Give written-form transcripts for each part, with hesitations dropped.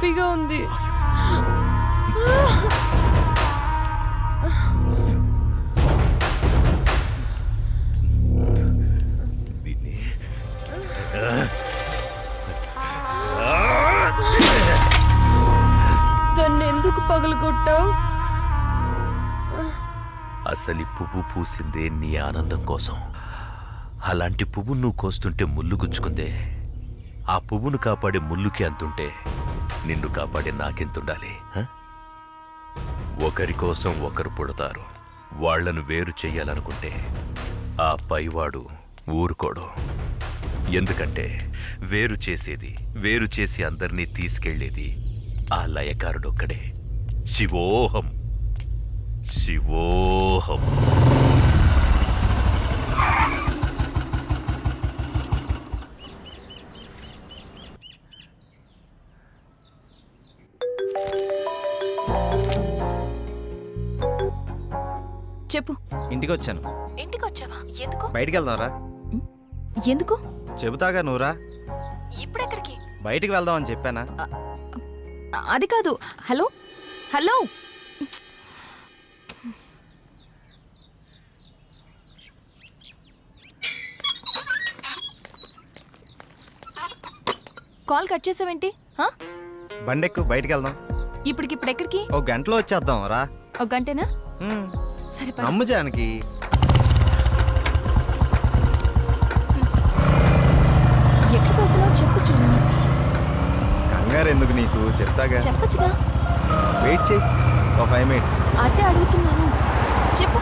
నొప్పిగా ఉంది. దాన్ని ఎందుకు పగలగొట్టావు? అసలు పువ్వు పూసిందే నీ ఆనందం కోసం. అలాంటి పువ్వు నువ్వు కోస్తుంటే ముళ్ళు గుచ్చుకుందే. ఆ పువ్వును కాపాడే ముళ్ళుకి అంతుంటే నిన్ను కాపాడే నాకెంతుండాలి? ఒకరి కోసం ఒకరు పుడతారు. వాళ్లను వేరు చెయ్యాలనుకుంటే ఆ పైవాడు ఊరుకోడు. ఎందుకంటే వేరు చేసేది, వేరు చేసి అందరినీ తీసుకెళ్లేది ఆ లయకారుడొక్కడే. శివోహం శివోహం. చెప్పు. ఇంటికి వచ్చాను. ఇంటికి వచ్చావా? ఎందుకు? బయటికి వెళ్దాంరా. ఎందుకు? చెబుతాగా నువ్వురా. ఇప్పుడెక్కడికి? బయటికి వెళ్దామని చెప్పానా? అది కాదు. హలో హలో, కాల్ కట్ చేసావేంటి? బండెక్కు, బయటికి వెళ్దాం. ఇప్పటికిప్పుడు ఎక్కడికి? ఓ గంటలో వచ్చేద్దాం రా. ఒక గంటేనా? సరే పద. నమ్ము జానకి. ఎక్కడికి వెళ్తున్నావు చెప్పు శ్రీరామ్. కంగారు ఎందుకు నీకు, చెప్తాగా. చెప్పచ్చుగా. వెయిట్ చేయి ఒక 5 minutes. అదే అడుగుతున్నాను, చెప్పు.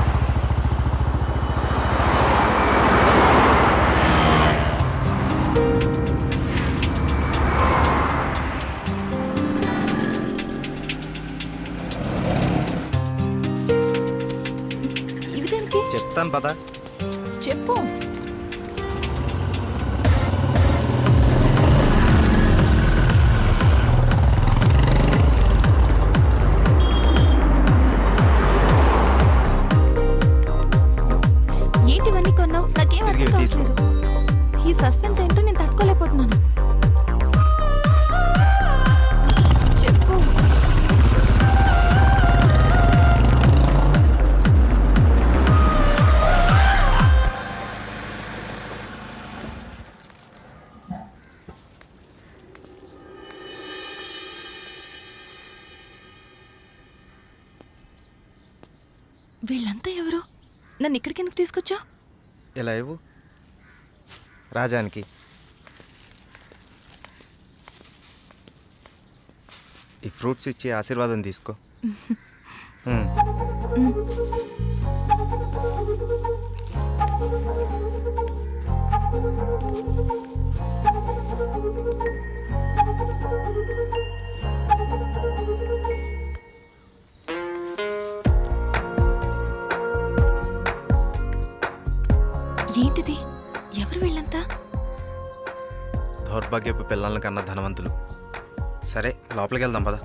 ఇవి దేనికి? చెప్తాను పద. చెప్పు. ఏంటివన్నీ కొన్నావు? నాకేం అర్థం కావట్లేదు. ఈ సస్పెన్స్ ఏంటో నేను తట్టుకోలేకపోతున్నాను. చెప్పు. వీళ్ళంతా ఎవరు? నన్ను ఇక్కడికి ఎందుకు తీసుకొచ్చావు? ఇలా ఇవ్వు రాజానికి. ఈ ఫ్రూట్స్ ఇచ్చి ఆశీర్వాదం తీసుకో. ఏంటిది? ఎవరు వీళ్ళంతా? దౌర్భాగ్యపు పిల్లల కన్నా ధనవంతులు. సరే లోపలికి వెళ్దాం పద.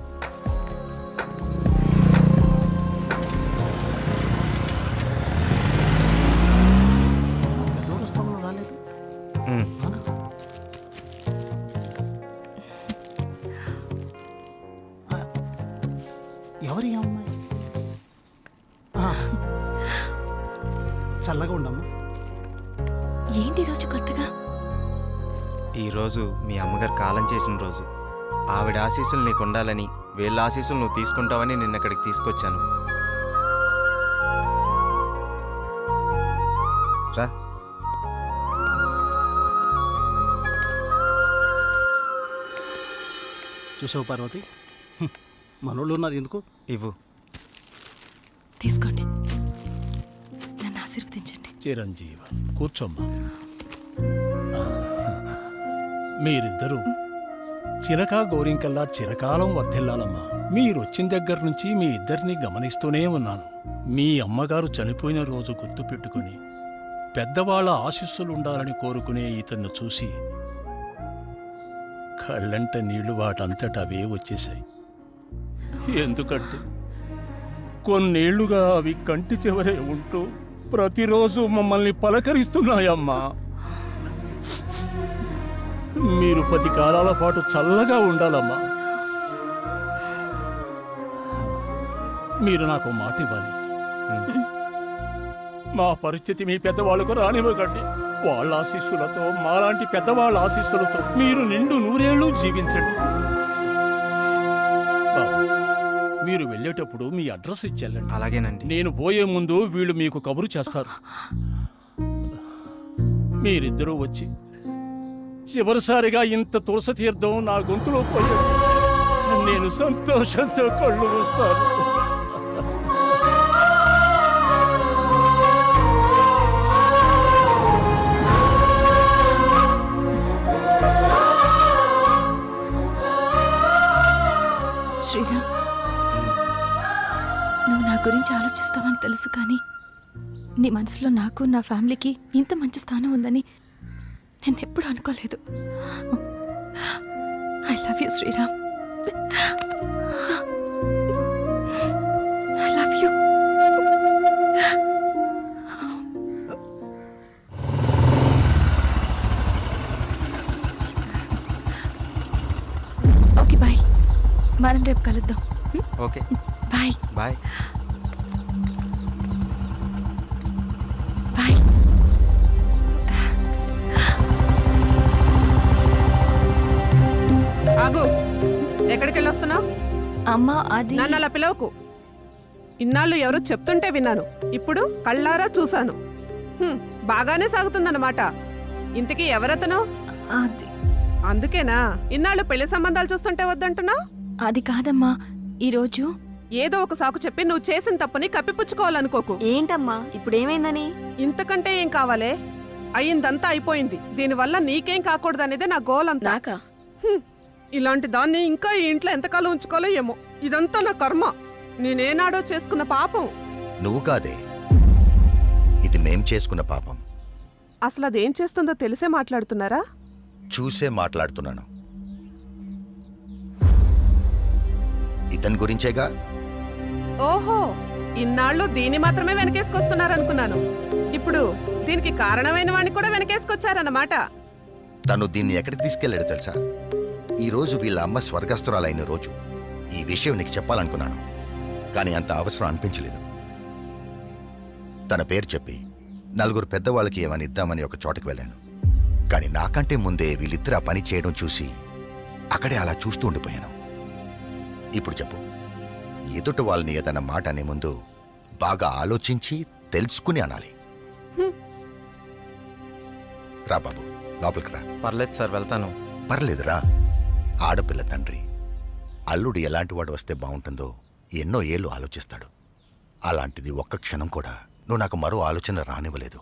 ఎవరి అమ్మాయి? చల్లగా ఉండమ్మా. ఏంటి రోజు కొత్తగా? ఈరోజు మీ అమ్మగారు కాలం చేసిన రోజు. ఆవిడ ఆశీస్సులు నీకు ఉండాలని, వీళ్ళ ఆశీస్సులు నువ్వు తీసుకుంటావని నిన్న ఇక్కడికి తీసుకొచ్చాను. రా. చూసావు పార్వతి, మనోళ్ళు ఉన్నారు ఎందుకు? ఇవ్వు. తీసుకోండి, నన్ను ఆశీర్వదించండి. చిరంజీవ కూర్చోమ్మా. మీరిద్దరూ చిలకా గోరింకల్లా చిరకాలం వర్ధిల్లాలమ్మా. మీరొచ్చిన దగ్గర నుంచి మీ ఇద్దరిని గమనిస్తూనే ఉన్నాను. మీ అమ్మగారు చనిపోయిన రోజు గుర్తు పెట్టుకుని పెద్దవాళ్ల ఆశీస్సులుండాలని కోరుకునే ఇతన్ని చూసి కళ్ళంట నీళ్లు వాటంతట అవే వచ్చేశాయి. ఎందుకంటే కొన్నేళ్లుగా అవి కంటి చివరే ఉంటూ ప్రతిరోజు మమ్మల్ని పలకరిస్తున్నాయమ్మా. మీరు 10 కాలాల పాటు చల్లగా ఉండాలమ్మా. మీరు నాకు మాట ఇవ్వాలి. మా పరిస్థితి మీ పెద్దవాళ్ళకు రానివ్వకండి. వాళ్ళ ఆశీస్సులతో, మాలాంటి పెద్దవాళ్ళ ఆశీస్సులతో మీరు నిండు నూరేళ్లు జీవించండి. బాబు, మీరు వెళ్ళేటప్పుడు మీ అడ్రస్ ఇచ్చెళ్ళండి. అలాగేనండి. నేను పోయే ముందు వీళ్ళు మీకు కబురు చేస్తారు. మీరిద్దరూ వచ్చి చివరిసారిగా ఇంత తులసి తీర్థం నా గొంతులో పోయాడు. నేను సంతోషంతో కళ్ళు మూస్తాను. శ్రీరామ్, నువ్వు నా గురించి ఆలోచిస్తావని తెలుసు, కానీ నీ మనసులో నాకు, నా ఫ్యామిలీకి ఇంత మంచి స్థానం ఉందని నేను ఎప్పుడు అనుకోలేదు. I love you Sriram. I love you. Okay bye, మనం రేపు కలుద్దాం. Okay bye bye. బాయ్. ఆగు, ఎక్కడికి వెళ్ళొస్తున్నావు? అమ్మా, అది నన్ను అలా పిలవకు. ఇన్నాళ్ళు ఎవరో చెప్తుంటే విన్నాను, ఇప్పుడు కళ్ళారా చూశాను. బాగానే సాగుతుందన్నమాట. ఇంతకీ ఎవరతను? అది అందుకేనా ఇన్నాళ్ళు పెళ్లి సంబంధాలు చూస్తుంటే వద్దంటున్నా? అది కాదమ్మా, ఈరోజు ఏదో ఒక సాకు చెప్పి నువ్వు చేసిన తప్పుని కప్పిపుచ్చుకోవాలనుకోకు. ఏంటమ్మా ఇప్పుడు ఏమైందని? ఇంతకంటే ఏం కావాలే? అయిందంతా అయిపోయింది. దీనివల్ల నీకేం కాకూడదనేదే నా గోల్ అంతా. నాకా? ఇలాంటి దాన్ని ఇంకా ఈ ఇంట్లో ఎంతకాలం ఉంచుకోలే ఏమో. ఇదంతా నా కర్మ. నేనేనాడో చేసుకున్న పాపం. నువ్వు కాదే, ఇది మేం చేసుకున్న పాపం. అసలు అదేం చేస్తుందో తెలిసే మాట్లాడుతున్నారా? చూసే మాట్లాడుతున్నాను. ఇతని గురించేగా. ఓహో, ఇన్నాళ్ళు దీన్ని మాత్రమే వెనకేసుకొస్తున్నారనుకున్నాను. ఇప్పుడు దీనికి కారణమైన వాడిని కూడా వెనకేసుకొచ్చారన్నమాట. తను దీన్ని ఎక్కడికి తీసుకెళ్లాడు తెలుసా? ఈ రోజు వీళ్ళ అమ్మ స్వర్గస్థురాలైన రోజు. ఈ విషయం నీకు చెప్పాలనుకున్నాను, కానీ అంత అవసరం అనిపించలేదు. తన పేరు చెప్పి నలుగురు పెద్దవాళ్ళకి ఏమని ఇద్దామని ఒక చోటకి వెళ్ళాను. కానీ నాకంటే ముందే వీళ్ళిద్దరు ఆ పని చేయడం చూసి అక్కడే అలా చూస్తూ ఉండిపోయాను. ఇప్పుడు చెప్పు, ఎదుటి వాళ్ళని ఏదన్న మాట అనే ముందు బాగా ఆలోచించి తెలుసుకుని అనాలి. రా బాబు, లోపలికి రా. పర్లేదు సార్, వెళ్తాను. పర్లేదురా. ఆడపిల్ల తండ్రి అల్లుడు ఎలాంటి వాడు వస్తే బాగుంటుందో ఎన్నో ఏళ్ళు ఆలోచిస్తాడు. అలాంటిది ఒక్క క్షణం కూడా నువ్వు నాకు మరో ఆలోచన రానివ్వలేదు.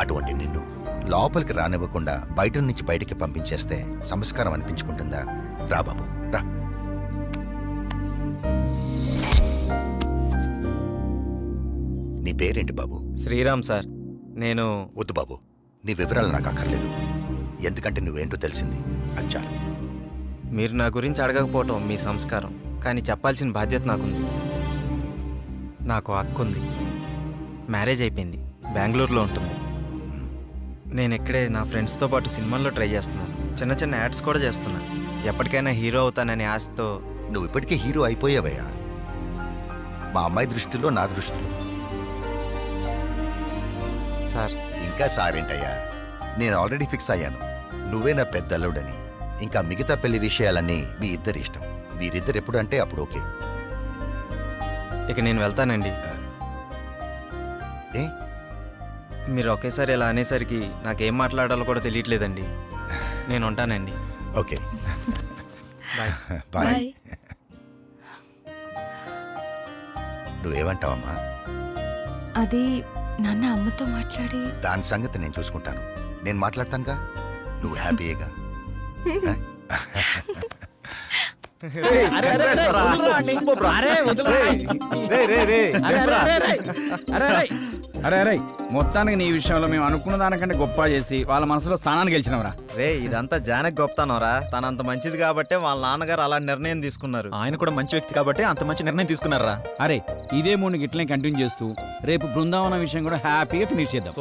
అటువంటి నిన్ను లోపలికి రానివ్వకుండా బయట నుంచి బయటికి పంపించేస్తే సంస్కారం అనిపించుకుంటుందా? రా బాబు, రా. నీ పేరేంటి బాబు? శ్రీరామ్ సార్. నేను వద్దు బాబు, నీ వివరాలు నాకు అక్కర్లేదు. ఎందుకంటే నువ్వేంటో తెలిసింది, అది చాలు. మీరు నా గురించి అడగకపోవటం మీ సంస్కారం, కానీ చెప్పాల్సిన బాధ్యత నాకుంది. నాకు హక్కు ఉంది. మ్యారేజ్ అయిపోయింది, బెంగళూరులో ఉంటుంది. నేను ఇక్కడే నా ఫ్రెండ్స్తో పాటు సినిమాల్లో ట్రై చేస్తున్నాను. చిన్న చిన్న యాడ్స్ కూడా చేస్తున్నాను. ఎప్పటికైనా హీరో అవుతాననే ఆశతో. నువ్వు ఇప్పటికే హీరో అయిపోయావయ్యా. మా అమ్మాయి దృష్టిలో, నా దృష్టిలో. సార్, ఇంకా సారేంటయ్యా, నేను ఆల్రెడీ ఫిక్స్ అయ్యాను. నువ్వే నా పెద్ద అల్లుడని. ఇంకా మిగతా పెళ్లి విషయాలన్నీ మీ ఇద్దరి ఇష్టం. మీరిద్దరు ఎప్పుడు అంటే అప్పుడు ఓకే. ఇక నేను వెళ్తానండి. ఏ? మీరు ఒకేసారి ఇలా అనేసరికి నాకేం మాట్లాడాలో కూడా తెలియట్లేదండి. నేను ఉంటానండి. Okay, bye. బాయ్. బాయ్. నువ్వేమంటావమ్మా? అది నాన్న అమ్మతో మాట్లాడి దాని సంగతి నేను చూసుకుంటాను. నేను మాట్లాడతానుగా. నువ్వు హ్యాపీయేగా? అరే మొత్తానికి నీ విషయంలో మేము అనుకున్న దానికంటే గొప్ప చేసి వాళ్ళ మనసులో స్థానాన్ని గెలిచినవరా. రే, ఇదంతా జానకి గొప్పతనరా. తనంత మంచిది కాబట్టే వాళ్ళ నాన్నగారు అలా నిర్ణయం తీసుకున్నారు. ఆయన కూడా మంచి వ్యక్తి కాబట్టి అంత మంచి నిర్ణయం తీసుకున్నారా. అరే, ఇదే మూడు గిట్లనే కంటిన్యూ చేస్తూ రేపు బృందావనం విషయం కూడా హ్యాపీగా ఫినిష్ చేద్దాం.